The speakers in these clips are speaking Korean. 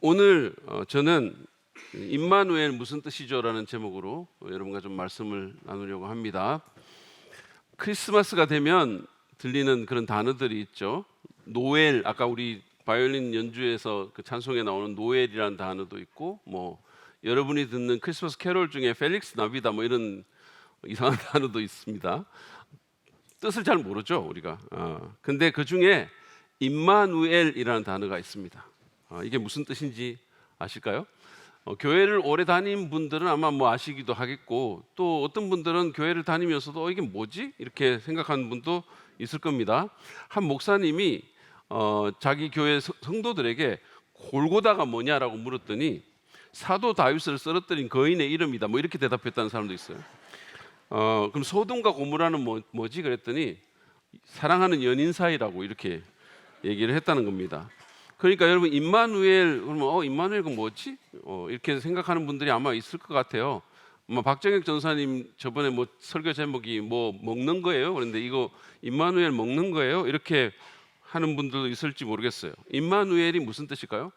오늘 저는 임마누엘 무슨 뜻이죠? 라는 제목으로 여러분과 좀 말씀을 나누려고 합니다. 크리스마스가 되면 들리는 그런 단어들이 있죠. 노엘, 아까 우리 바이올린 연주에서 그 찬송에 나오는 노엘이라는 단어도 있고, 여러분이 듣는 크리스마스 캐롤 중에 펠릭스 나비다 이런 이상한 단어도 있습니다. 뜻을 잘 모르죠, 우리가. 근데 그 중에 임마누엘이라는 단어가 있습니다. 이게 무슨 뜻인지 아실까요? 교회를 오래 다닌 분들은 아마 아시기도 하겠고, 또 어떤 분들은 교회를 다니면서도 이게 뭐지? 이렇게 생각하는 분도 있을 겁니다. 한 목사님이 자기 교회 성도들에게 골고다가 뭐냐라고 물었더니 사도 다윗을 쓰러뜨린 거인의 이름이다 이렇게 대답했다는 사람도 있어요. 그럼 소돔과 고모라는 뭐지? 그랬더니 사랑하는 연인 사이라고 이렇게 얘기를 했다는 겁니다. 그러니까 여러분, 임마누엘 그러면 임마누엘 그 뭐지? 이렇게 생각하는 분들이 아마 있을 것 같아요. 박정혁 전사님 저번에 설교 제목이 먹는 거예요. 그런데 이거 임마누엘 먹는 거예요? 이렇게 하는 분들도 있을지 모르겠어요. 임마누엘이 무슨 뜻일까요?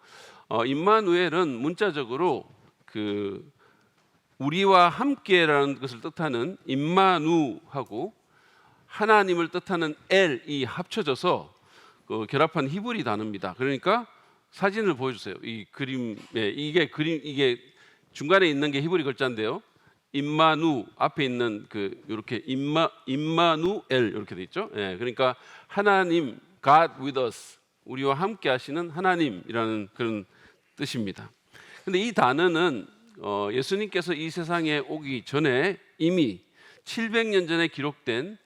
임마누엘은 문자적으로 그 우리와 함께라는 것을 뜻하는 임마누하고 하나님을 뜻하는 엘이 합쳐져서 결합한 히브리 단어입니다. 그러니까 사진을 보여주세요. 이 그림에 이게 중간에 있는 게 히브리 글자인데요. 임마누 앞에 있는 이렇게 임마누엘 이렇게 돼 있죠. 그러니까 하나님, God with us, 우리와 함께 하시는 하나님이라는 그런 뜻입니다. 근데 이 단어는 예수님께서 이 세상에 오기 전에 이미 700년 전에 기록된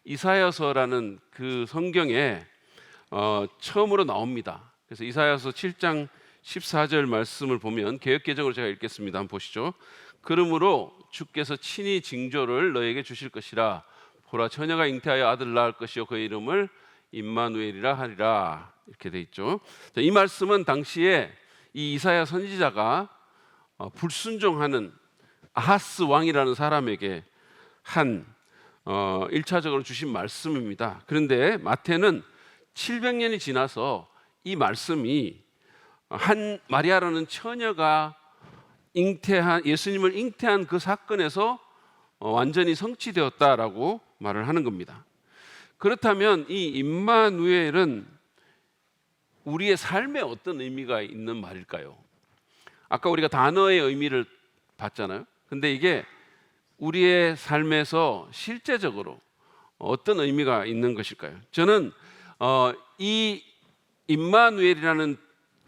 이사야서라는 그 성경에 처음으로 나옵니다. 그래서 이사야서 7장 14절 말씀을 보면 개역개정으로 제가 읽겠습니다. 한번 보시죠. 그러므로 주께서 친히 징조를 너에게 주실 것이라. 보라, 처녀가 잉태하여 아들을 낳을 것이요 그의 이름을 임마누엘이라 하리라. 이렇게 돼 있죠. 이 말씀은 당시에 이 이사야 선지자가 불순종하는 아하스 왕이라는 사람에게 한 1차적으로 주신 말씀입니다. 그런데 마태는 700년이 지나서 이 말씀이 한 마리아라는 처녀가 예수님을 잉태한 그 사건에서 완전히 성취되었다라고 말을 하는 겁니다. 그렇다면 이 임마누엘은 우리의 삶에 어떤 의미가 있는 말일까요? 아까 우리가 단어의 의미를 봤잖아요. 근데 이게 우리의 삶에서 실제적으로 어떤 의미가 있는 것일까요? 저는 이 임마누엘이라는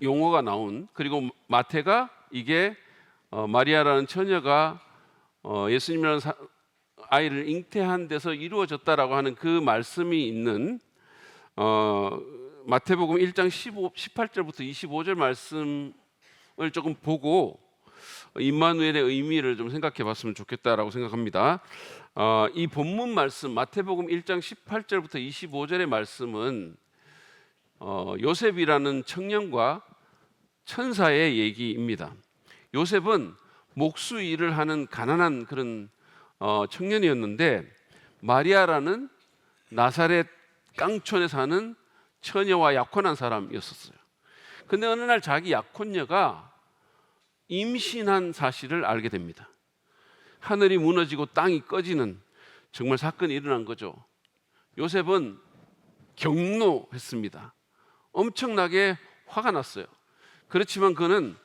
용어가 나온, 그리고 마태가 이게 마리아라는 처녀가 예수님이라는 아이를 잉태한 데서 이루어졌다라고 하는 그 말씀이 있는 마태복음 1장 18절부터 25절 말씀을 조금 보고 임마누엘의 의미를 좀 생각해 봤으면 좋겠다라고 생각합니다. 이 본문 말씀 마태복음 1장 18절부터 25절의 말씀은 요셉이라는 청년과 천사의 얘기입니다. 요셉은 목수 일을 하는 가난한 그런 청년이었는데, 마리아라는 나사렛 깡촌에 사는 처녀와 약혼한 사람이었어요. 근데 어느 날 자기 약혼녀가 임신한 사실을 알게 됩니다. 하늘이 무너지고 땅이 꺼지는 정말 사건이 일어난 거죠. 요셉은 경노했습니다. 엄청나게 화가 났어요. 그렇지만 그는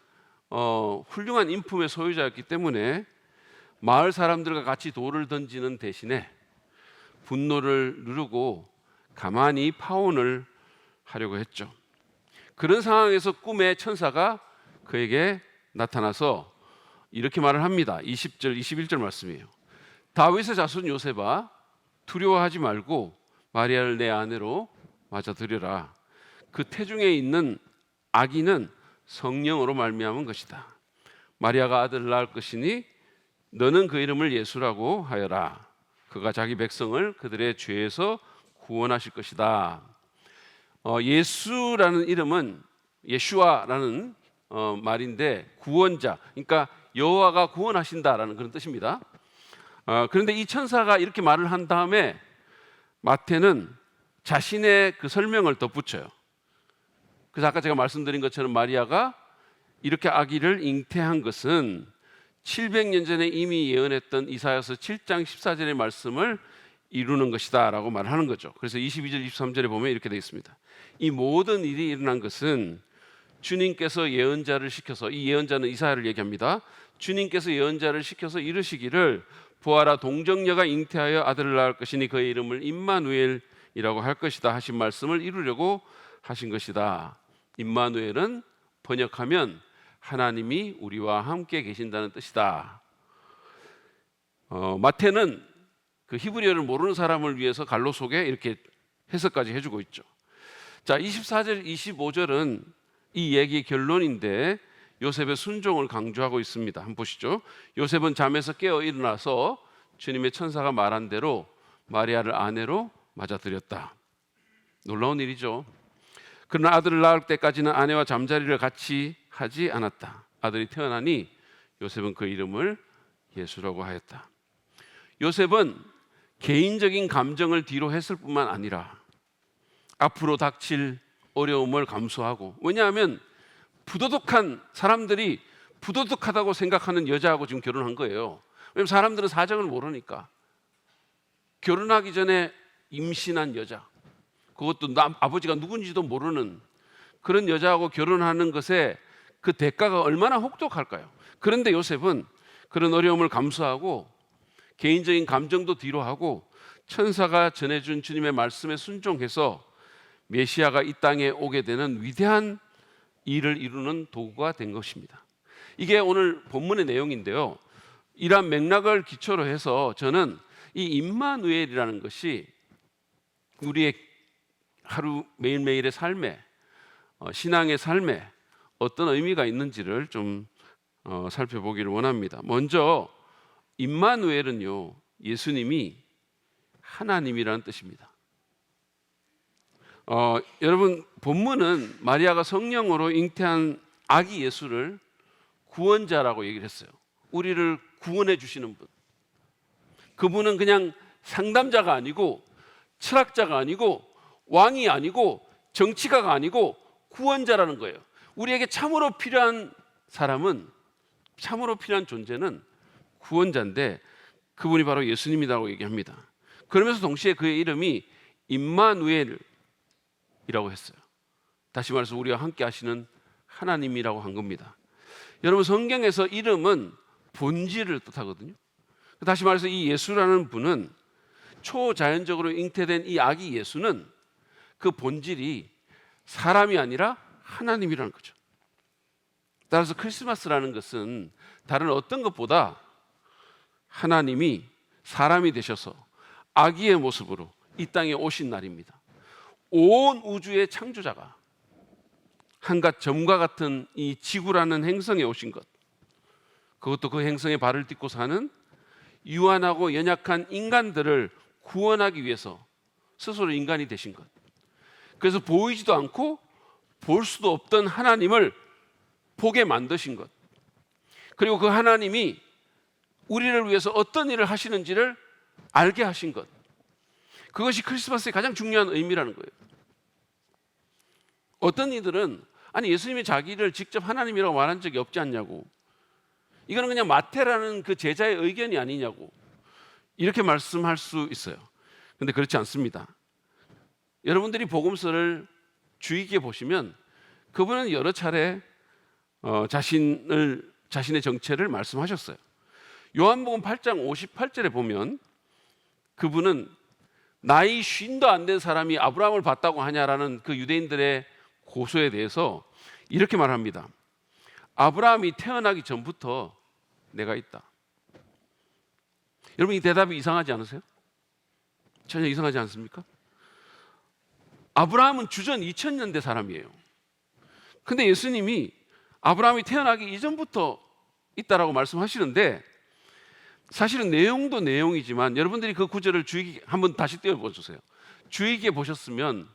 훌륭한 인품의 소유자였기 때문에 마을 사람들과 같이 돌을 던지는 대신에 분노를 누르고 가만히 파혼을 하려고 했죠. 그런 상황에서 꿈의 천사가 그에게 나타나서 이렇게 말을 합니다. 20절, 21절 말씀이에요. 다윗의 자손 요셉아, 두려워하지 말고 마리아를 내 아내로 맞아들여라. 그 태중에 있는 아기는 성령으로 말미암은 것이다. 마리아가 아들을 낳을 것이니 너는 그 이름을 예수라고 하여라. 그가 자기 백성을 그들의 죄에서 구원하실 것이다. 예수라는 이름은 예슈아라는 말인데 구원자, 그러니까 여호와가 구원하신다라는 그런 뜻입니다. 그런데 이 천사가 이렇게 말을 한 다음에 마태는 자신의 그 설명을 덧붙여요. 그래서 아까 제가 말씀드린 것처럼 마리아가 이렇게 아기를 잉태한 것은 700년 전에 이미 예언했던 이사야서 7장 14절의 말씀을 이루는 것이다 라고 말하는 거죠. 그래서 22절 23절에 보면 이렇게 되어 있습니다. 이 모든 일이 일어난 것은 주님께서 예언자를 시켜서, 이 예언자는 이사야를 얘기합니다. 주님께서 예언자를 시켜서 이르시기를 보아라, 동정녀가 잉태하여 아들을 낳을 것이니 그의 이름을 임마누엘이라고 할 것이다 하신 말씀을 이루려고 하신 것이다. 임마누엘은 번역하면 하나님이 우리와 함께 계신다는 뜻이다. 마태는 그 히브리어를 모르는 사람을 위해서 갈로 속에 이렇게 해석까지 해주고 있죠. 자, 24절, 25절은 이 얘기의 결론인데 요셉의 순종을 강조하고 있습니다. 한번 보시죠. 요셉은 잠에서 깨어 일어나서 주님의 천사가 말한 대로 마리아를 아내로 맞아들였다. 놀라운 일이죠. 그러나 아들을 낳을 때까지는 아내와 잠자리를 같이 하지 않았다. 아들이 태어나니 요셉은 그 이름을 예수라고 하였다. 요셉은 개인적인 감정을 뒤로 했을 뿐만 아니라 앞으로 닥칠 어려움을 감수하고, 왜냐하면 부도덕한 사람들이 부도덕하다고 생각하는 여자하고 지금 결혼한 거예요. 왜냐하면 사람들은 사정을 모르니까. 결혼하기 전에 임신한 여자, 그것도 아버지가 누군지도 모르는 그런 여자하고 결혼하는 것에 그 대가가 얼마나 혹독할까요? 그런데 요셉은 그런 어려움을 감수하고 개인적인 감정도 뒤로 하고 천사가 전해준 주님의 말씀에 순종해서 메시아가 이 땅에 오게 되는 위대한 일을 이루는 도구가 된 것입니다. 이게 오늘 본문의 내용인데요. 이러한 맥락을 기초로 해서 저는 이 임마누엘이라는 것이 우리의 하루 매일매일의 삶에, 신앙의 삶에 어떤 의미가 있는지를 좀 살펴보기를 원합니다. 먼저 임마누엘은요, 예수님이 하나님이라는 뜻입니다. 여러분, 본문은 마리아가 성령으로 잉태한 아기 예수를 구원자라고 얘기를 했어요. 우리를 구원해 주시는 분. 그분은 그냥 상담자가 아니고 철학자가 아니고 왕이 아니고 정치가가 아니고 구원자라는 거예요. 우리에게 참으로 필요한 사람은, 참으로 필요한 존재는 구원자인데 그분이 바로 예수님이라고 얘기합니다. 그러면서 동시에 그의 이름이 임마누엘이라고 했어요. 다시 말해서 우리와 함께 하시는 하나님이라고 한 겁니다. 여러분, 성경에서 이름은 본질을 뜻하거든요. 다시 말해서 이 예수라는 분은, 초자연적으로 잉태된 이 아기 예수는 그 본질이 사람이 아니라 하나님이라는 거죠. 따라서 크리스마스라는 것은 다른 어떤 것보다 하나님이 사람이 되셔서 아기의 모습으로 이 땅에 오신 날입니다. 온 우주의 창조자가 한갓 점과 같은 이 지구라는 행성에 오신 것, 그것도 그 행성에 발을 딛고 사는 유한하고 연약한 인간들을 구원하기 위해서 스스로 인간이 되신 것, 그래서 보이지도 않고 볼 수도 없던 하나님을 보게 만드신 것, 그리고 그 하나님이 우리를 위해서 어떤 일을 하시는지를 알게 하신 것, 그것이 크리스마스의 가장 중요한 의미라는 거예요. 어떤 이들은 아니 예수님이 자기를 직접 하나님이라고 말한 적이 없지 않냐고, 이거는 그냥 마태라는 그 제자의 의견이 아니냐고 이렇게 말씀할 수 있어요. 그런데 그렇지 않습니다. 여러분들이 복음서를 주의 깊게 보시면 그분은 여러 차례 자신의 정체를 말씀하셨어요. 요한복음 8장 58절에 보면 그분은 나이 50도 안 된 사람이 아브라함을 봤다고 하냐라는 그 유대인들의 고소에 대해서 이렇게 말합니다. 아브라함이 태어나기 전부터 내가 있다. 여러분, 이 대답이 이상하지 않으세요? 전혀 이상하지 않습니까? 아브라함은 주전 2000년대 사람이에요. 근데 예수님이 아브라함이 태어나기 이전부터 있다라고 말씀하시는데, 사실은 내용도 내용이지만 여러분들이 그 구절을 주의 깊게 한번 다시 띄워보세요. 주의 깊게 보셨으면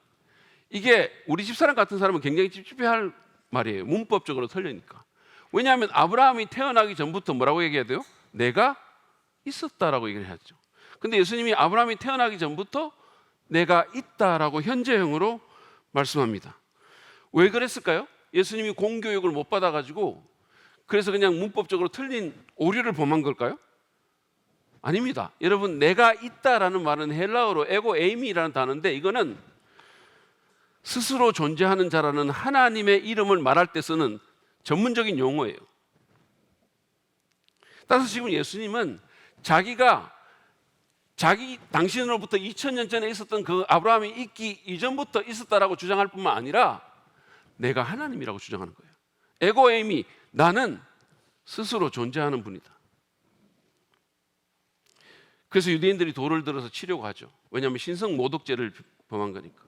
이게 우리 집사람 같은 사람은 굉장히 찝찝해할 말이에요. 문법적으로 틀리니까. 왜냐하면 아브라함이 태어나기 전부터 뭐라고 얘기해야 돼요? 내가 있었다라고 얘기를 하죠. 근데 예수님이 아브라함이 태어나기 전부터 내가 있다라고 현재형으로 말씀합니다. 왜 그랬을까요? 예수님이 공교육을 못 받아가지고 그래서 그냥 문법적으로 틀린 오류를 범한 걸까요? 아닙니다. 여러분, 내가 있다라는 말은 헬라어로 에고 에이미라는 단어인데, 이거는 스스로 존재하는 자라는 하나님의 이름을 말할 때 쓰는 전문적인 용어예요. 따라서 지금 예수님은 당신으로부터 2000년 전에 있었던 그 아브라함이 있기 이전부터 있었다라고 주장할 뿐만 아니라 내가 하나님이라고 주장하는 거예요. 에고 에이미, 나는 스스로 존재하는 분이다. 그래서 유대인들이 돌을 들어서 치려고 하죠. 왜냐하면 신성 모독죄를 범한 거니까.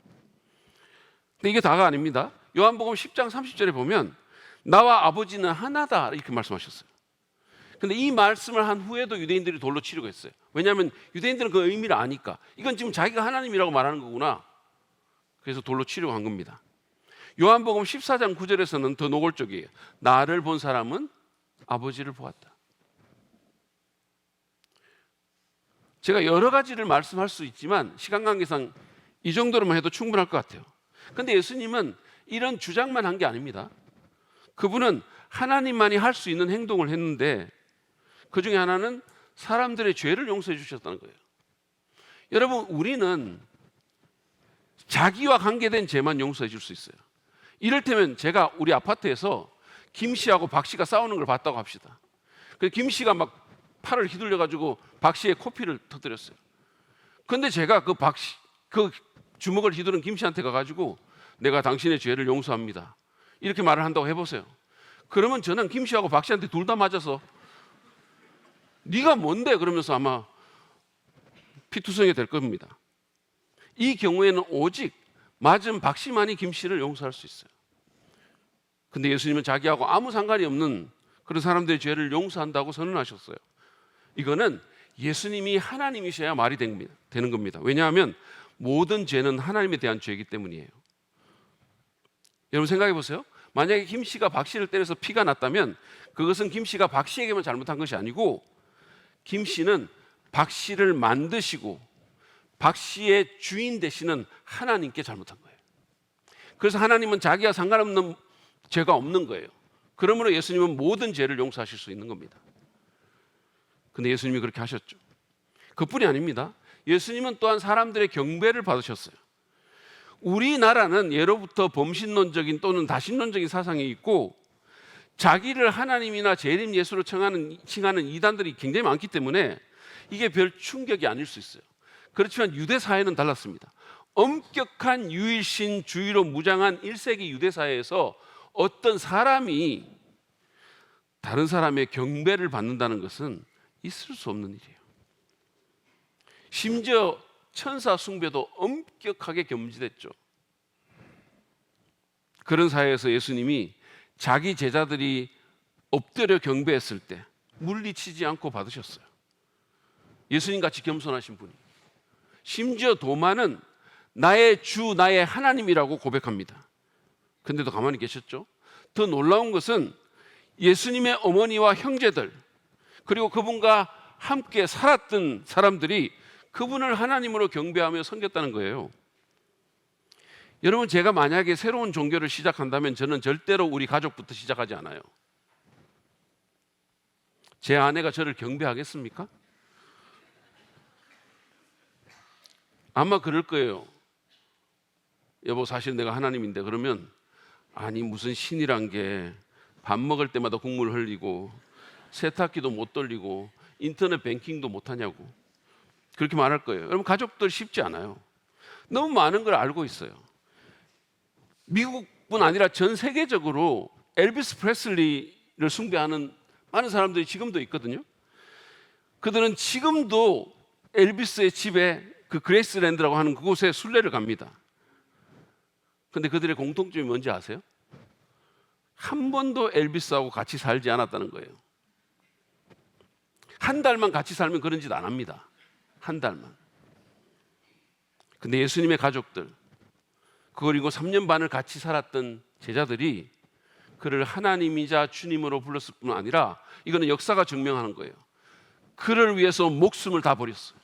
근데 이게 다가 아닙니다. 요한복음 10장 30절에 보면 나와 아버지는 하나다 이렇게 말씀하셨어요. 근데 이 말씀을 한 후에도 유대인들이 돌로 치려고 했어요. 왜냐하면 유대인들은 그 의미를 아니까 이건 지금 자기가 하나님이라고 말하는 거구나. 그래서 돌로 치려고 한 겁니다. 요한복음 14장 9절에서는 더 노골적이에요. 나를 본 사람은 아버지를 보았다. 제가 여러 가지를 말씀할 수 있지만 시간 관계상 이 정도로만 해도 충분할 것 같아요. 근데 예수님은 이런 주장만 한 게 아닙니다. 그분은 하나님만이 할 수 있는 행동을 했는데 그 중에 하나는 사람들의 죄를 용서해 주셨다는 거예요. 여러분, 우리는 자기와 관계된 죄만 용서해 줄 수 있어요. 이를테면 제가 우리 아파트에서 김 씨하고 박 씨가 싸우는 걸 봤다고 합시다. 그래서 김 씨가 막 팔을 휘둘려 가지고 박 씨의 코피를 터뜨렸어요. 그런데 제가 그 주먹을 휘두른 김 씨한테 가가지고 내가 당신의 죄를 용서합니다 이렇게 말을 한다고 해보세요. 그러면 저는 김 씨하고 박 씨한테 둘 다 맞아서 네가 뭔데 그러면서 아마 피투성이 될 겁니다. 이 경우에는 오직 맞은 박 씨만이 김 씨를 용서할 수 있어요. 근데 예수님은 자기하고 아무 상관이 없는 그런 사람들의 죄를 용서한다고 선언하셨어요. 이거는 예수님이 하나님이셔야 말이 되는 겁니다. 왜냐하면 모든 죄는 하나님에 대한 죄이기 때문이에요. 여러분 생각해 보세요. 만약에 김 씨가 박 씨를 때려서 피가 났다면 그것은 김 씨가 박 씨에게만 잘못한 것이 아니고 김 씨는 박 씨를 만드시고 박 씨의 주인 되시는 하나님께 잘못한 거예요. 그래서 하나님은 자기와 상관없는 죄가 없는 거예요. 그러므로 예수님은 모든 죄를 용서하실 수 있는 겁니다. 근데 예수님이 그렇게 하셨죠. 그뿐이 아닙니다. 예수님은 또한 사람들의 경배를 받으셨어요. 우리나라는 예로부터 범신론적인 또는 다신론적인 사상이 있고 자기를 하나님이나 재림 예수로 칭하는 이단들이 굉장히 많기 때문에 이게 별 충격이 아닐 수 있어요. 그렇지만 유대 사회는 달랐습니다. 엄격한 유일신주의로 무장한 1세기 유대 사회에서 어떤 사람이 다른 사람의 경배를 받는다는 것은 있을 수 없는 일이에요. 심지어 천사 숭배도 엄격하게 금지됐죠. 그런 사회에서 예수님이 자기 제자들이 엎드려 경배했을 때 물리치지 않고 받으셨어요. 예수님같이 겸손하신 분이. 심지어 도마는 나의 주, 나의 하나님이라고 고백합니다. 근데도 가만히 계셨죠. 더 놀라운 것은 예수님의 어머니와 형제들 그리고 그분과 함께 살았던 사람들이 그분을 하나님으로 경배하며 섬겼다는 거예요. 여러분, 제가 만약에 새로운 종교를 시작한다면 저는 절대로 우리 가족부터 시작하지 않아요. 제 아내가 저를 경배하겠습니까? 아마 그럴 거예요. 여보, 사실 내가 하나님인데. 그러면 아니 무슨 신이란 게 밥 먹을 때마다 국물 흘리고 세탁기도 못 돌리고 인터넷 뱅킹도 못 하냐고 그렇게 말할 거예요. 여러분, 가족들 쉽지 않아요. 너무 많은 걸 알고 있어요. 미국뿐 아니라 전 세계적으로 엘비스 프레슬리를 숭배하는 많은 사람들이 지금도 있거든요. 그들은 지금도 엘비스의 집에 그 그레이스랜드라고 하는 그곳에 순례를 갑니다. 그런데 그들의 공통점이 뭔지 아세요? 한 번도 엘비스하고 같이 살지 않았다는 거예요. 한 달만 같이 살면 그런 짓 안 합니다. 한 달만. 근데 예수님의 가족들, 그리고 3년 반을 같이 살았던 제자들이 그를 하나님이자 주님으로 불렀을 뿐 아니라 이거는 역사가 증명하는 거예요. 그를 위해서 목숨을 다 버렸어요.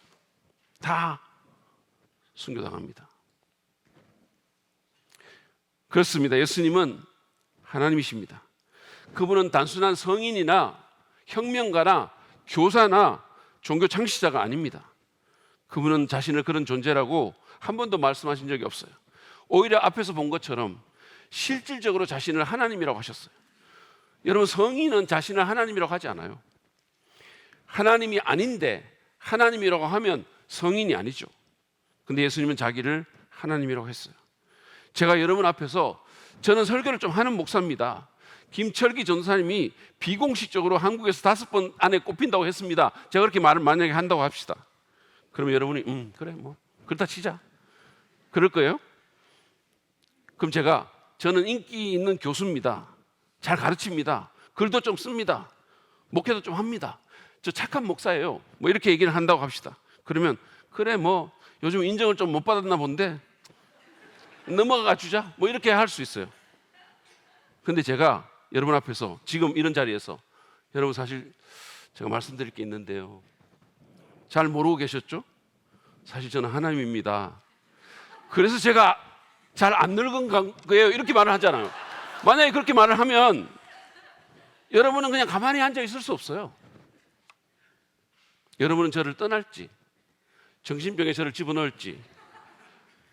다 순교당합니다. 그렇습니다. 예수님은 하나님이십니다. 그분은 단순한 성인이나 혁명가나 교사나 종교 창시자가 아닙니다. 그분은 자신을 그런 존재라고 한 번도 말씀하신 적이 없어요. 오히려 앞에서 본 것처럼 실질적으로 자신을 하나님이라고 하셨어요. 여러분, 성인은 자신을 하나님이라고 하지 않아요. 하나님이 아닌데 하나님이라고 하면 성인이 아니죠. 근데 예수님은 자기를 하나님이라고 했어요. 제가 여러분 앞에서, 저는 설교를 좀 하는 목사입니다. 김철기 전도사님이 비공식적으로 한국에서 5번 안에 꼽힌다고 했습니다. 제가 그렇게 말을 만약에 한다고 합시다. 그러면 여러분이 그래 뭐 그렇다 치자, 그럴 거예요? 그럼 저는 인기 있는 교수입니다. 잘 가르칩니다. 글도 좀 씁니다. 목회도 좀 합니다. 저 착한 목사예요. 뭐 이렇게 얘기를 한다고 합시다. 그러면 그래 뭐 요즘 인정을 좀 못 받았나 본데 넘어가 주자, 뭐 이렇게 할 수 있어요. 근데 제가 여러분 앞에서 지금 이런 자리에서, 여러분 사실 제가 말씀드릴 게 있는데요, 잘 모르고 계셨죠? 사실 저는 하나님입니다. 그래서 제가 잘 안 늙은 거예요, 이렇게 말을 하잖아요. 만약에 그렇게 말을 하면 여러분은 그냥 가만히 앉아 있을 수 없어요. 여러분은 저를 떠날지, 정신병에 저를 집어넣을지,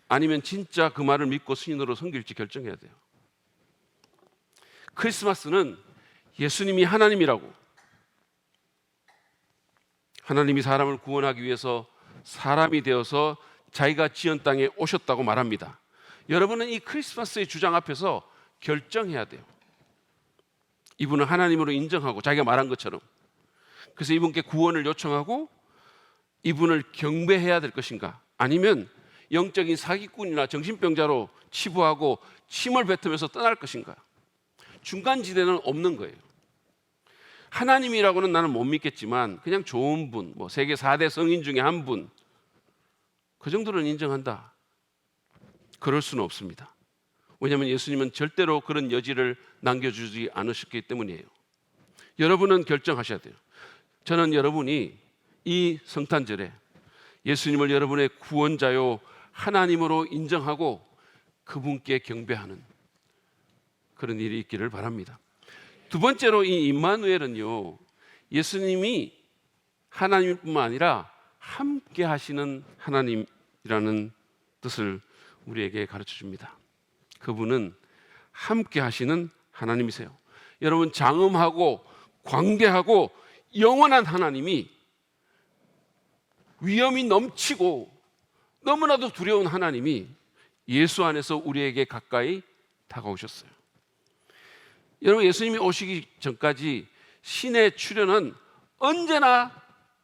아니면 진짜 그 말을 믿고 스님으로 섬길지 결정해야 돼요. 크리스마스는 예수님이 하나님이라고, 하나님이 사람을 구원하기 위해서 사람이 되어서 자기가 지은 땅에 오셨다고 말합니다. 여러분은 이 크리스마스의 주장 앞에서 결정해야 돼요. 이분은 하나님으로 인정하고 자기가 말한 것처럼, 그래서 이분께 구원을 요청하고 이분을 경배해야 될 것인가, 아니면 영적인 사기꾼이나 정신병자로 치부하고 침을 뱉으면서 떠날 것인가. 중간지대는 없는 거예요. 하나님이라고는 나는 못 믿겠지만 그냥 좋은 분, 뭐 세계 4대 성인 중에 한 분, 그 정도는 인정한다, 그럴 수는 없습니다. 왜냐하면 예수님은 절대로 그런 여지를 남겨주지 않으셨기 때문이에요. 여러분은 결정하셔야 돼요. 저는 여러분이 이 성탄절에 예수님을 여러분의 구원자요 하나님으로 인정하고 그분께 경배하는 그런 일이 있기를 바랍니다. 두 번째로, 이 임마누엘은요, 예수님이 하나님뿐만 아니라 함께 하시는 하나님이라는 뜻을 우리에게 가르쳐 줍니다. 그분은 함께 하시는 하나님이세요. 여러분, 장엄하고 광대하고 영원한 하나님이, 위엄이 넘치고 너무나도 두려운 하나님이 예수 안에서 우리에게 가까이 다가오셨어요. 여러분, 예수님이 오시기 전까지 신의 출현은 언제나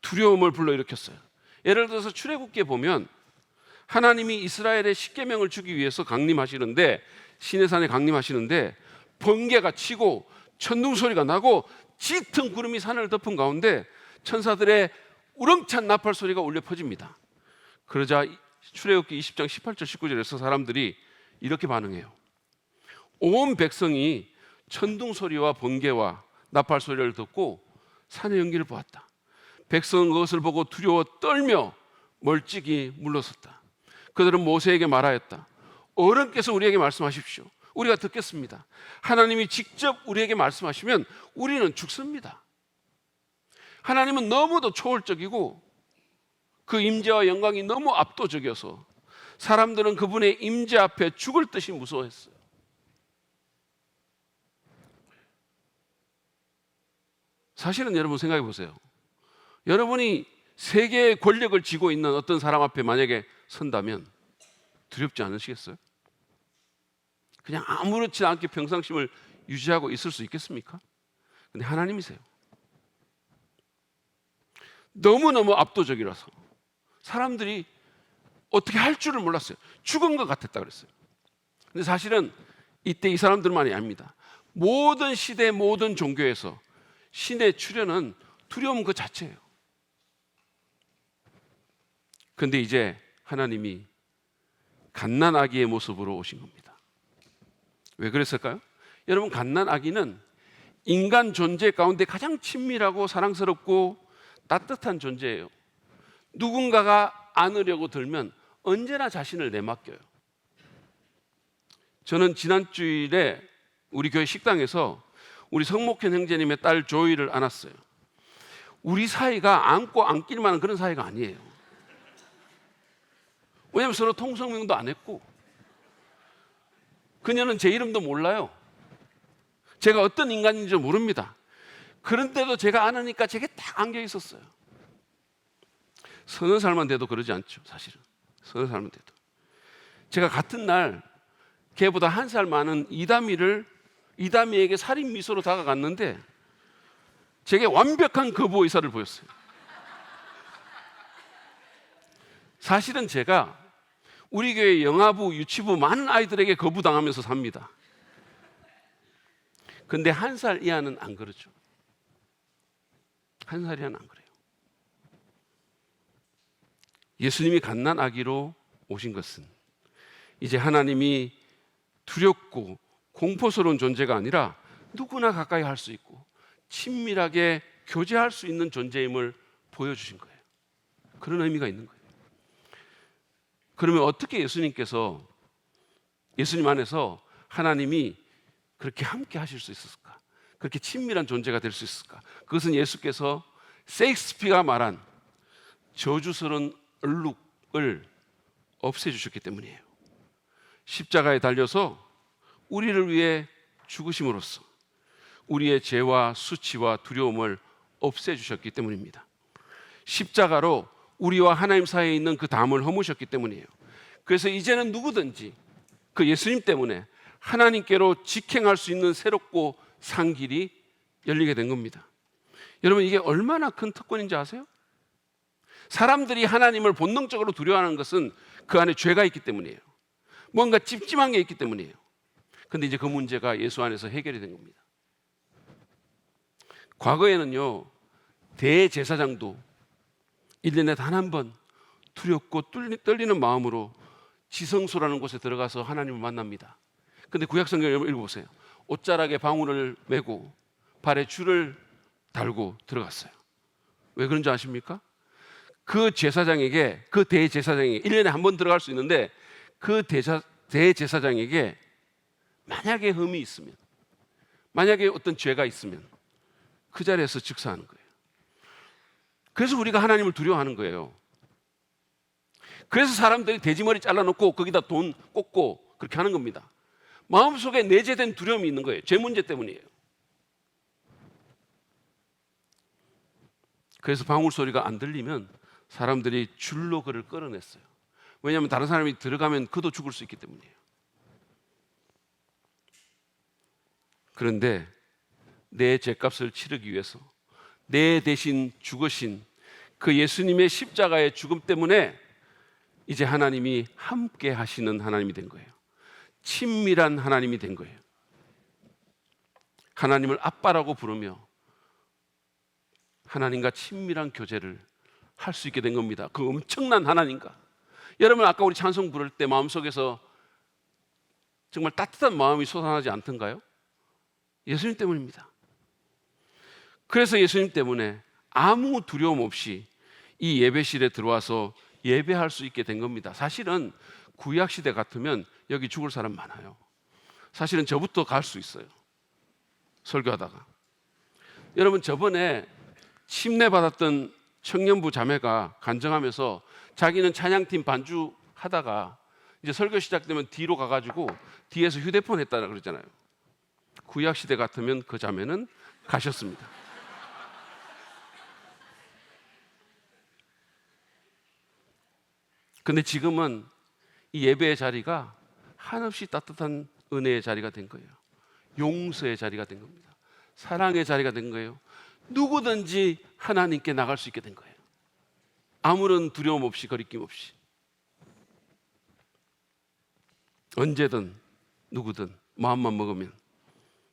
두려움을 불러일으켰어요. 예를 들어서 출애굽기에 보면 하나님이 이스라엘의 십계명을 주기 위해서 강림하시는데, 시내산에 강림하시는데 번개가 치고 천둥 소리가 나고 짙은 구름이 산을 덮은 가운데 천사들의 우렁찬 나팔 소리가 울려 퍼집니다. 그러자 출애굽기 20장 18절 19절에서 사람들이 이렇게 반응해요. 온 백성이 천둥 소리와 번개와 나팔 소리를 듣고 산의 연기를 보았다. 백성은 그것을 보고 두려워 떨며 멀찍이 물러섰다. 그들은 모세에게 말하였다. 어른께서 우리에게 말씀하십시오. 우리가 듣겠습니다. 하나님이 직접 우리에게 말씀하시면 우리는 죽습니다. 하나님은 너무도 초월적이고 그 임재와 영광이 너무 압도적이어서 사람들은 그분의 임재 앞에 죽을 듯이 무서워했어요. 사실은 여러분 생각해 보세요. 여러분이 세계의 권력을 쥐고 있는 어떤 사람 앞에 만약에 선다면 두렵지 않으시겠어요? 그냥 아무렇지 않게 평상심을 유지하고 있을 수 있겠습니까? 근데 하나님이세요. 너무너무 압도적이라서 사람들이 어떻게 할 줄을 몰랐어요. 죽은 것 같았다 그랬어요. 근데 사실은 이때 이 사람들만이 아닙니다. 모든 시대, 모든 종교에서 신의 출현은 두려움 그 자체예요. 그런데 이제 하나님이 갓난아기의 모습으로 오신 겁니다. 왜 그랬을까요? 여러분, 갓난아기는 인간 존재 가운데 가장 친밀하고 사랑스럽고 따뜻한 존재예요. 누군가가 안으려고 들면 언제나 자신을 내맡겨요. 저는 지난 주일에 우리 교회 식당에서 우리 성목현 형제님의 딸 조이를 안았어요. 우리 사이가 안고 안길 만한 그런 사이가 아니에요. 왜냐하면 서로 통성명도 안 했고 그녀는 제 이름도 몰라요. 제가 어떤 인간인지 모릅니다. 그런데도 제가 안으니까 제게 딱 안겨 있었어요. 서너 살만 돼도 그러지 않죠, 사실은. 서너 살만 돼도. 제가 같은 날 걔보다 한 살 많은 이담이에게 살인 미소로 다가갔는데 제게 완벽한 거부 의사를 보였어요. 사실은 제가 우리 교회 영아부, 유치부 많은 아이들에게 거부당하면서 삽니다. 근데 한 살 이하는 안 그러죠. 한 살 이하는 안 그래요. 예수님이 갓난 아기로 오신 것은 이제 하나님이 두렵고 공포스러운 존재가 아니라 누구나 가까이 할 수 있고 친밀하게 교제할 수 있는 존재임을 보여주신 거예요. 그런 의미가 있는 거예요. 그러면 어떻게 예수님께서 예수님 안에서 하나님이 그렇게 함께 하실 수 있었을까? 그렇게 친밀한 존재가 될 수 있을까? 그것은 예수께서 셰익스피어가 말한 저주스러운 얼룩을 없애주셨기 때문이에요. 십자가에 달려서 우리를 위해 죽으심으로써 우리의 죄와 수치와 두려움을 없애주셨기 때문입니다. 십자가로 우리와 하나님 사이에 있는 그 담을 허무셨기 때문이에요. 그래서 이제는 누구든지 그 예수님 때문에 하나님께로 직행할 수 있는 새롭고 산 길이 열리게 된 겁니다. 여러분, 이게 얼마나 큰 특권인지 아세요? 사람들이 하나님을 본능적으로 두려워하는 것은 그 안에 죄가 있기 때문이에요. 뭔가 찝찝한 게 있기 때문이에요. 근데 이제 그 문제가 예수 안에서 해결이 된 겁니다. 과거에는요, 대제사장도 1년에 단 한 번 두렵고 떨리는 마음으로 지성소라는 곳에 들어가서 하나님을 만납니다. 근데 구약성경을 읽어보세요. 옷자락에 방울을 메고 발에 줄을 달고 들어갔어요. 왜 그런지 아십니까? 그 대제사장에게 1년에 한 번 들어갈 수 있는데 그 대제사장에게 만약에 흠이 있으면, 만약에 어떤 죄가 있으면 그 자리에서 즉사하는 거예요. 그래서 우리가 하나님을 두려워하는 거예요. 그래서 사람들이 돼지머리 잘라놓고 거기다 돈 꽂고 그렇게 하는 겁니다. 마음속에 내재된 두려움이 있는 거예요. 죄 문제 때문이에요. 그래서 방울 소리가 안 들리면 사람들이 줄로 그를 끌어냈어요. 왜냐하면 다른 사람이 들어가면 그도 죽을 수 있기 때문이에요. 그런데 내 죄값을 치르기 위해서 내 대신 죽으신 그 예수님의 십자가의 죽음 때문에 이제 하나님이 함께 하시는 하나님이 된 거예요. 친밀한 하나님이 된 거예요. 하나님을 아빠라고 부르며 하나님과 친밀한 교제를 할 수 있게 된 겁니다. 그 엄청난 하나님과. 여러분, 아까 우리 찬송 부를 때 마음속에서 정말 따뜻한 마음이 솟아나지 않던가요? 예수님 때문입니다. 그래서 예수님 때문에 아무 두려움 없이 이 예배실에 들어와서 예배할 수 있게 된 겁니다. 사실은 구약시대 같으면 여기 죽을 사람 많아요. 사실은 저부터 갈 수 있어요. 설교하다가. 여러분, 저번에 침례받았던 청년부 자매가 간증하면서 자기는 찬양팀 반주하다가 이제 설교 시작되면 뒤로 가가지고 뒤에서 휴대폰 했다고 그러잖아요. 구약시대 같으면 그 자매는 가셨습니다. 근데 지금은 이 예배의 자리가 한없이 따뜻한 은혜의 자리가 된 거예요. 용서의 자리가 된 겁니다. 사랑의 자리가 된 거예요. 누구든지 하나님께 나갈 수 있게 된 거예요. 아무런 두려움 없이, 거리낌 없이. 언제든 누구든 마음만 먹으면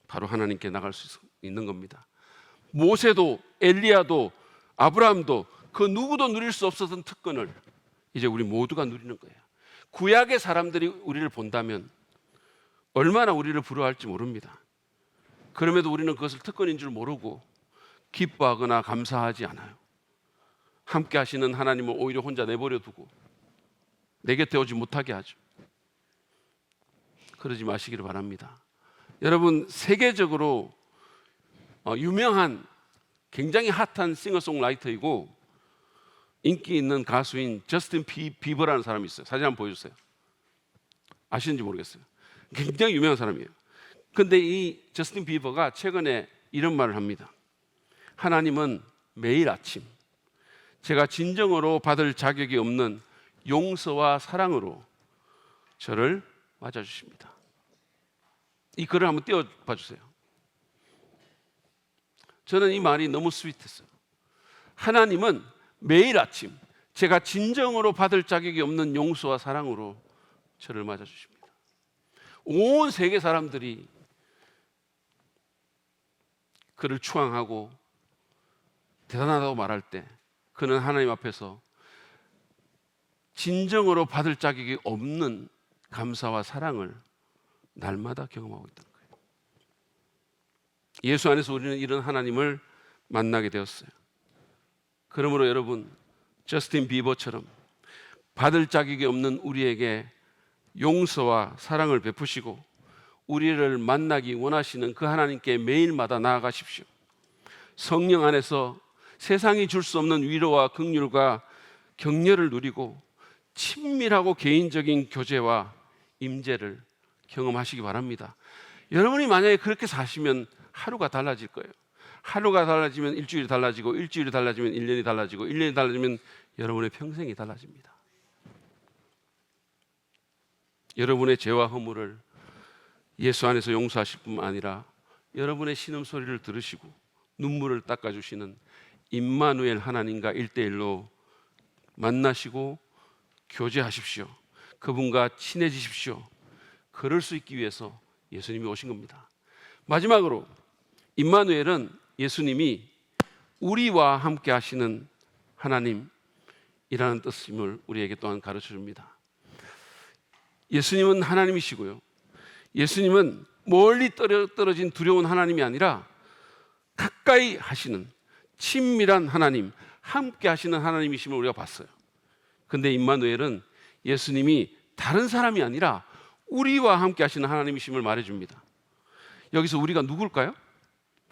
바로 하나님께 나갈 수 있는 겁니다. 모세도 엘리야도 아브라함도 그 누구도 누릴 수 없었던 특권을 이제 우리 모두가 누리는 거예요. 구약의 사람들이 우리를 본다면 얼마나 우리를 부러워할지 모릅니다. 그럼에도 우리는 그것을 특권인 줄 모르고 기뻐하거나 감사하지 않아요. 함께 하시는 하나님을 오히려 혼자 내버려 두고 내 곁에 오지 못하게 하죠. 그러지 마시기를 바랍니다. 여러분, 세계적으로 유명한 굉장히 핫한 싱어송라이터이고 인기 있는 가수인 저스틴 비버라는 사람이 있어요. 사진 한번 보여주세요. 아시는지 모르겠어요. 굉장히 유명한 사람이에요. 근데 이 저스틴 비버가 최근에 이런 말을 합니다. 하나님은 매일 아침 제가 진정으로 받을 자격이 없는 용서와 사랑으로 저를 맞아주십니다. 이 글을 한번 띄워봐 주세요. 저는 이 말이 너무 스윗했어요. 하나님은 매일 아침 제가 진정으로 받을 자격이 없는 용서와 사랑으로 저를 맞아주십니다. 온 세계 사람들이 그를 추앙하고 대단하다고 말할 때 그는 하나님 앞에서 진정으로 받을 자격이 없는 감사와 사랑을 날마다 경험하고 있다는 거예요. 예수 안에서 우리는 이런 하나님을 만나게 되었어요. 그러므로 여러분, 저스틴 비버처럼 받을 자격이 없는 우리에게 용서와 사랑을 베푸시고 우리를 만나기 원하시는 그 하나님께 매일마다 나아가십시오. 성령 안에서 세상이 줄 수 없는 위로와 긍휼과 격려를 누리고 친밀하고 개인적인 교제와 임재를 경험하시기 바랍니다. 여러분이 만약에 그렇게 사시면 하루가 달라질 거예요. 하루가 달라지면 일주일이 달라지고, 일주일이 달라지면 1년이 달라지고, 1년이 달라지면 여러분의 평생이 달라집니다. 여러분의 죄와 허물을 예수 안에서 용서하실 뿐만 아니라 여러분의 신음소리를 들으시고 눈물을 닦아주시는 임마누엘 하나님과 1대1로 만나시고 교제하십시오. 그분과 친해지십시오. 그럴 수 있기 위해서 예수님이 오신 겁니다. 마지막으로 임마누엘은 예수님이 우리와 함께 하시는 하나님이라는 뜻임을 우리에게 또한 가르쳐 줍니다. 예수님은 하나님이시고요, 예수님은 멀리 떨어진 두려운 하나님이 아니라 가까이 하시는 친밀한 하나님, 함께 하시는 하나님이심을 우리가 봤어요. 근데 임마누엘은 예수님이 다른 사람이 아니라 우리와 함께 하시는 하나님이심을 말해줍니다. 여기서 우리가 누굴까요?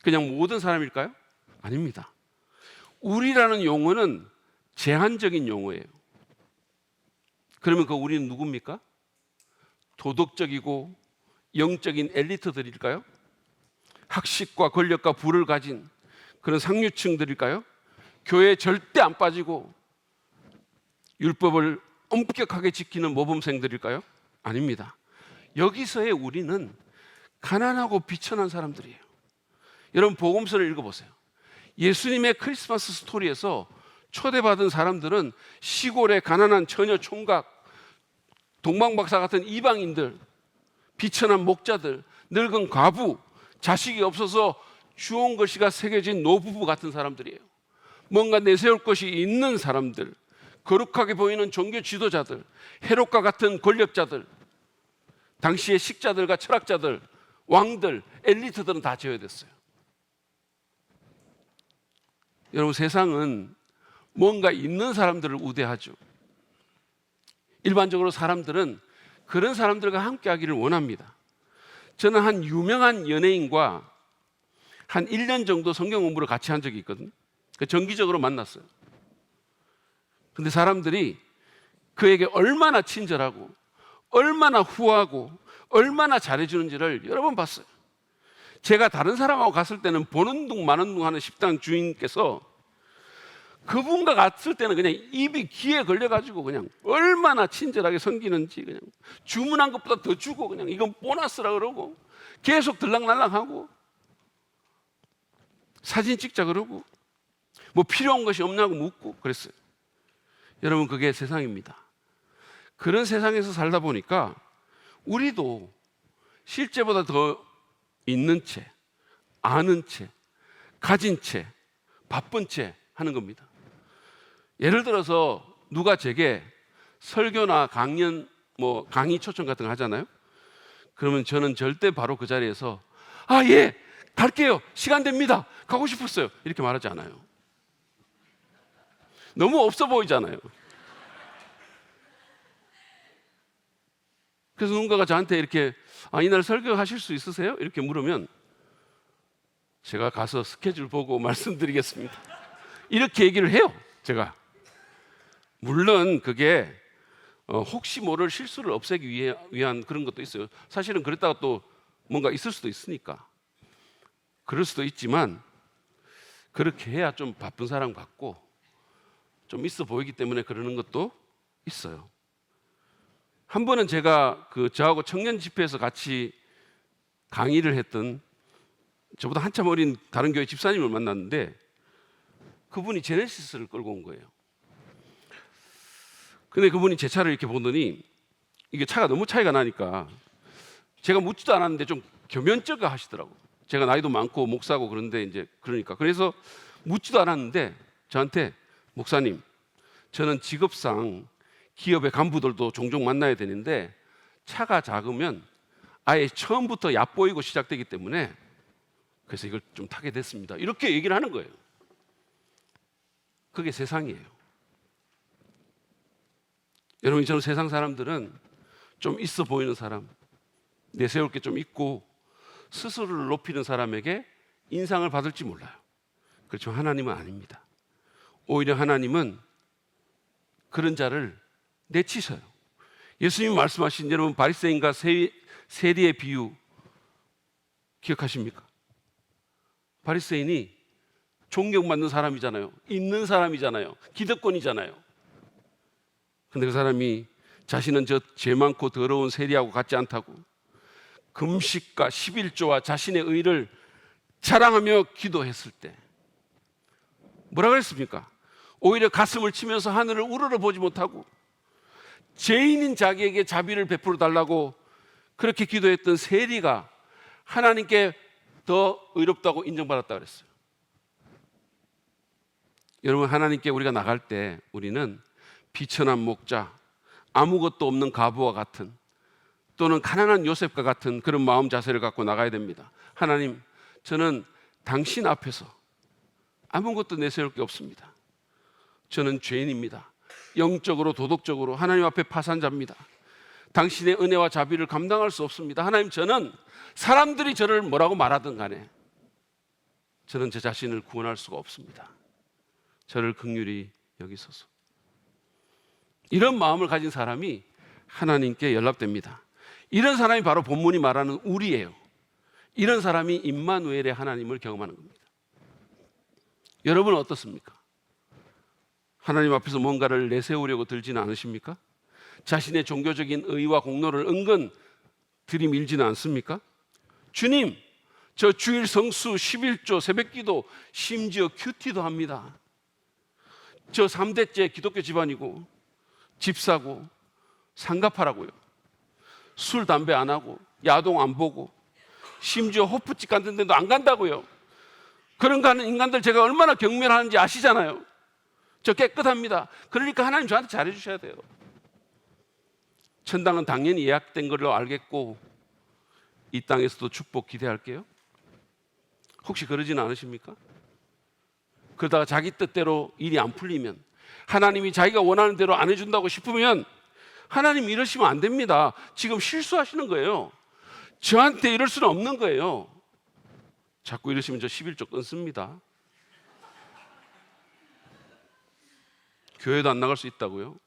그냥 모든 사람일까요? 아닙니다. 우리라는 용어는 제한적인 용어예요. 그러면 그 우리는 누굽니까? 도덕적이고 영적인 엘리트들일까요? 학식과 권력과 부를 가진 그런 상류층들일까요? 교회에 절대 안 빠지고 율법을 엄격하게 지키는 모범생들일까요? 아닙니다. 여기서의 우리는 가난하고 비천한 사람들이에요. 여러분, 복음서를 읽어보세요. 예수님의 크리스마스 스토리에서 초대받은 사람들은 시골의 가난한 처녀 총각, 동방박사 같은 이방인들, 비천한 목자들, 늙은 과부, 자식이 없어서 주홍글씨가 새겨진 노부부 같은 사람들이에요. 뭔가 내세울 것이 있는 사람들, 거룩하게 보이는 종교 지도자들, 헤롯과 같은 권력자들, 당시의 식자들과 철학자들, 왕들, 엘리트들은 다 제외됐어요. 여러분, 세상은 뭔가 있는 사람들을 우대하죠. 일반적으로 사람들은 그런 사람들과 함께 하기를 원합니다. 저는 한 유명한 연예인과 한 1년 정도 성경 공부를 같이 한 적이 있거든요. 정기적으로 만났어요. 근데 사람들이 그에게 얼마나 친절하고 얼마나 후하고 얼마나 잘해주는지를 여러 번 봤어요. 제가 다른 사람하고 갔을 때는 보는 둥 마는 둥 하는 식당 주인께서 그분과 갔을 때는 그냥 입이 귀에 걸려가지고 그냥 얼마나 친절하게 섬기는지, 그냥 주문한 것보다 더 주고 그냥 이건 보너스라 그러고 계속 들락날락하고 사진 찍자 그러고 뭐 필요한 것이 없냐고 묻고 그랬어요. 여러분, 그게 세상입니다. 그런 세상에서 살다 보니까 우리도 실제보다 더 있는 채, 아는 채, 가진 채, 바쁜 채 하는 겁니다. 예를 들어서 누가 제게 설교나 강연, 강의 초청 같은 거 하잖아요. 그러면 저는 절대 바로 그 자리에서 예, 갈게요, 시간 됩니다, 가고 싶었어요, 이렇게 말하지 않아요. 너무 없어 보이잖아요. 그래서 누군가가 저한테 이렇게 이날 설교하실 수 있으세요? 이렇게 물으면 제가 가서 스케줄 보고 말씀드리겠습니다. 이렇게 얘기를 해요. 제가 물론 그게 혹시 모를 실수를 없애기 위한 그런 것도 있어요. 사실은 그랬다가 또 뭔가 있을 수도 있으니까 그럴 수도 있지만 그렇게 해야 좀 바쁜 사람 같고 좀 있어 보이기 때문에 그러는 것도 있어요. 한 번은 제가 저하고 청년 집회에서 같이 강의를 했던 저보다 한참 어린 다른 교회 집사님을 만났는데 그분이 제네시스를 끌고 온 거예요. 근데 그분이 제 차를 이렇게 보더니 이게 차가 너무 차이가 나니까 제가 묻지도 않았는데 좀 겸연쩍어 하시더라고. 제가 나이도 많고 목사고 그런데 이제 그러니까 그래서 묻지도 않았는데 저한테 목사님, 저는 직업상 기업의 간부들도 종종 만나야 되는데 차가 작으면 아예 처음부터 얕보이고 시작되기 때문에 그래서 이걸 좀 타게 됐습니다. 이렇게 얘기를 하는 거예요. 그게 세상이에요. 여러분, 저는 세상 사람들은 좀 있어 보이는 사람, 내세울 게 좀 있고 스스로를 높이는 사람에게 인상을 받을지 몰라요. 그렇지만 하나님은 아닙니다. 오히려 하나님은 그런 자를 내치셔요. 예수님이 말씀하신 여러분 바리새인과 세리의 비유 기억하십니까? 바리새인이 존경받는 사람이잖아요. 있는 사람이잖아요. 기득권이잖아요. 근데 그 사람이 자신은 저 죄 많고 더러운 세리하고 같지 않다고 금식과 11조와 자신의 의를 자랑하며 기도했을 때 뭐라 그랬습니까? 오히려 가슴을 치면서 하늘을 우러러 보지 못하고 죄인인 자기에게 자비를 베풀어 달라고 그렇게 기도했던 세리가 하나님께 더 의롭다고 인정받았다 그랬어요. 여러분, 하나님께 우리가 나갈 때 우리는 비천한 목자, 아무것도 없는 과부와 같은 또는 가난한 요셉과 같은 그런 마음 자세를 갖고 나가야 됩니다. 하나님, 저는 당신 앞에서 아무것도 내세울 게 없습니다. 저는 죄인입니다. 영적으로 도덕적으로 하나님 앞에 파산자입니다. 당신의 은혜와 자비를 감당할 수 없습니다. 하나님, 저는 사람들이 저를 뭐라고 말하든 간에 저는 제 자신을 구원할 수가 없습니다. 저를 긍휼히 여기소서. 이런 마음을 가진 사람이 하나님께 연락됩니다. 이런 사람이 바로 본문이 말하는 우리예요. 이런 사람이 임마누엘의 하나님을 경험하는 겁니다. 여러분은 어떻습니까? 하나님 앞에서 뭔가를 내세우려고 들지는 않으십니까? 자신의 종교적인 의와 공로를 은근 들이밀지는 않습니까? 주님, 저 주일 성수 11조 새벽기도 심지어 큐티도 합니다. 저 3대째 기독교 집안이고 집사고 상갑하라고요. 술, 담배 안 하고 야동 안 보고 심지어 호프집 같은 데도 안 간다고요. 그런 거 하는 인간들 제가 얼마나 경멸하는지 아시잖아요. 저 깨끗합니다. 그러니까 하나님 저한테 잘해 주셔야 돼요. 천당은 당연히 예약된 걸로 알겠고 이 땅에서도 축복 기대할게요. 혹시 그러지는 않으십니까? 그러다가 자기 뜻대로 일이 안 풀리면, 하나님이 자기가 원하는 대로 안 해준다고 싶으면 하나님 이러시면 안 됩니다. 지금 실수하시는 거예요. 저한테 이럴 수는 없는 거예요. 자꾸 이러시면 저 11조 끊습니다. 교회도 안 나갈 수 있다고요?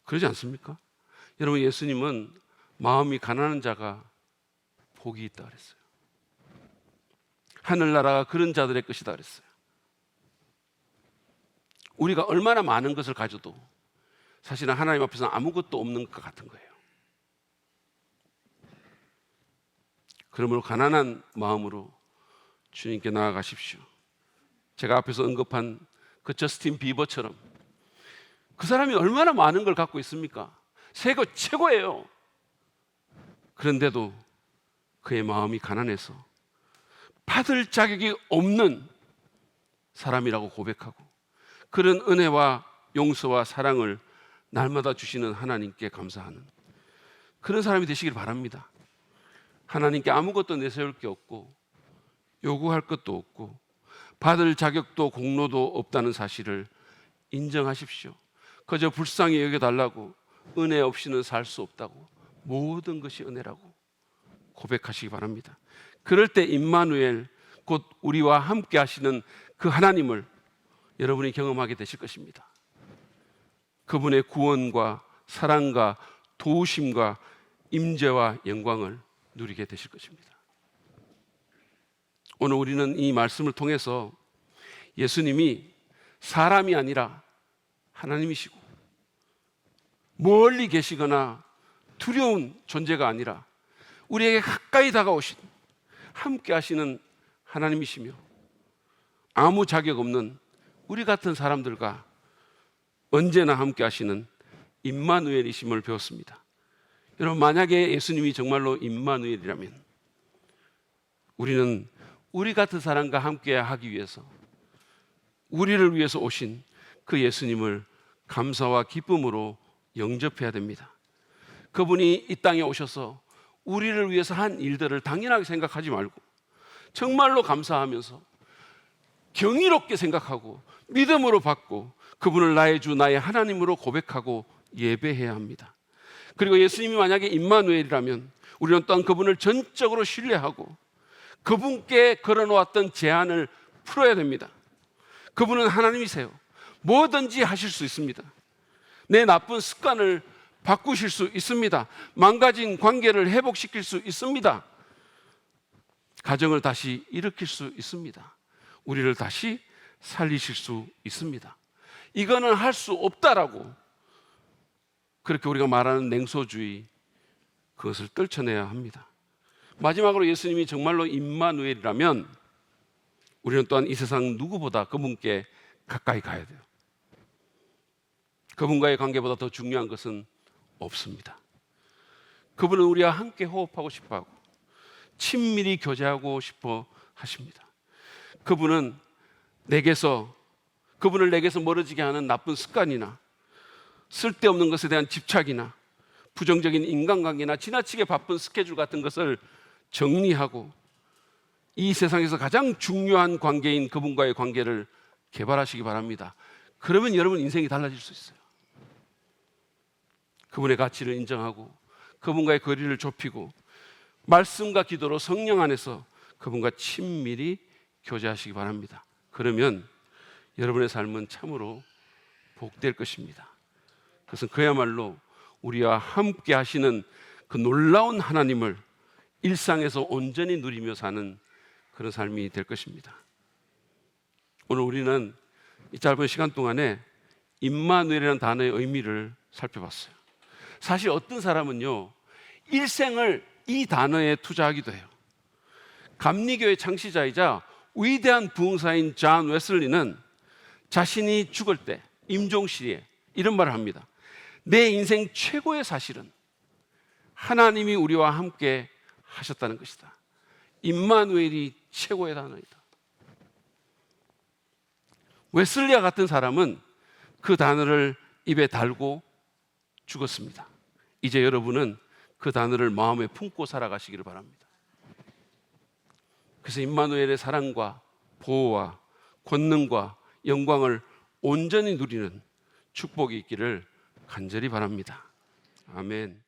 그러지 않습니까? 여러분, 예수님은 마음이 가난한 자가 복이 있다 그랬어요. 하늘나라가 그런 자들의 것이다 그랬어요. 우리가 얼마나 많은 것을 가져도 사실은 하나님 앞에서는 아무것도 없는 것 같은 거예요. 그러므로 가난한 마음으로 주님께 나아가십시오. 제가 앞에서 언급한 그 저스틴 비버처럼 그 사람이 얼마나 많은 걸 갖고 있습니까? 세계 최고예요. 그런데도 그의 마음이 가난해서 받을 자격이 없는 사람이라고 고백하고 그런 은혜와 용서와 사랑을 날마다 주시는 하나님께 감사하는 그런 사람이 되시길 바랍니다. 하나님께 아무것도 내세울 게 없고 요구할 것도 없고 받을 자격도 공로도 없다는 사실을 인정하십시오. 그저 불쌍히 여겨달라고, 은혜 없이는 살 수 없다고 모든 것이 은혜라고 고백하시기 바랍니다. 그럴 때 임마누엘, 곧 우리와 함께 하시는 그 하나님을 여러분이 경험하게 되실 것입니다. 그분의 구원과 사랑과 도우심과 임재와 영광을 누리게 되실 것입니다. 오늘 우리는 이 말씀을 통해서 예수님이 사람이 아니라 하나님이시고 멀리 계시거나 두려운 존재가 아니라 우리에게 가까이 다가오신 함께 하시는 하나님이시며 아무 자격 없는 우리 같은 사람들과 언제나 함께 하시는 임마누엘이심을 배웠습니다. 여러분, 만약에 예수님이 정말로 임마누엘이라면 우리는 우리 같은 사람과 함께 하기 위해서, 우리를 위해서 오신 그 예수님을 감사와 기쁨으로 영접해야 됩니다. 그분이 이 땅에 오셔서 우리를 위해서 한 일들을 당연하게 생각하지 말고 정말로 감사하면서 경이롭게 생각하고 믿음으로 받고 그분을 나의 주, 나의 하나님으로 고백하고 예배해야 합니다. 그리고 예수님이 만약에 임마누엘이라면 우리는 또한 그분을 전적으로 신뢰하고 그분께 걸어놓았던 제한을 풀어야 됩니다. 그분은 하나님이세요. 뭐든지 하실 수 있습니다. 내 나쁜 습관을 바꾸실 수 있습니다. 망가진 관계를 회복시킬 수 있습니다. 가정을 다시 일으킬 수 있습니다. 우리를 다시 살리실 수 있습니다. 이거는 할 수 없다라고 그렇게 우리가 말하는 냉소주의, 그것을 떨쳐내야 합니다. 마지막으로 예수님이 정말로 임마누엘이라면 우리는 또한 이 세상 누구보다 그분께 가까이 가야 돼요. 그분과의 관계보다 더 중요한 것은 없습니다. 그분은 우리와 함께 호흡하고 싶어하고 친밀히 교제하고 싶어 하십니다. 그분을 내게서 멀어지게 하는 나쁜 습관이나 쓸데없는 것에 대한 집착이나 부정적인 인간관계나 지나치게 바쁜 스케줄 같은 것을 정리하고 이 세상에서 가장 중요한 관계인 그분과의 관계를 개발하시기 바랍니다. 그러면 여러분 인생이 달라질 수 있어요. 그분의 가치를 인정하고 그분과의 거리를 좁히고 말씀과 기도로 성령 안에서 그분과 친밀히 교제하시기 바랍니다. 그러면 여러분의 삶은 참으로 복될 것입니다. 그것은 그야말로 우리와 함께 하시는 그 놀라운 하나님을 일상에서 온전히 누리며 사는 그런 삶이 될 것입니다. 오늘 우리는 이 짧은 시간 동안에 임마누엘이라는 단어의 의미를 살펴봤어요. 사실 어떤 사람은요, 일생을 이 단어에 투자하기도 해요. 감리교의 창시자이자 위대한 부흥사인 존 웨슬리는 자신이 죽을 때 임종시에 이런 말을 합니다. 내 인생 최고의 사실은 하나님이 우리와 함께 하셨다는 것이다. 임마누엘이 최고의 단어이다. 웨슬리와 같은 사람은 그 단어를 입에 달고 죽었습니다. 이제 여러분은 그 단어를 마음에 품고 살아가시기를 바랍니다. 그래서 임마누엘의 사랑과 보호와 권능과 영광을 온전히 누리는 축복이 있기를 간절히 바랍니다. 아멘.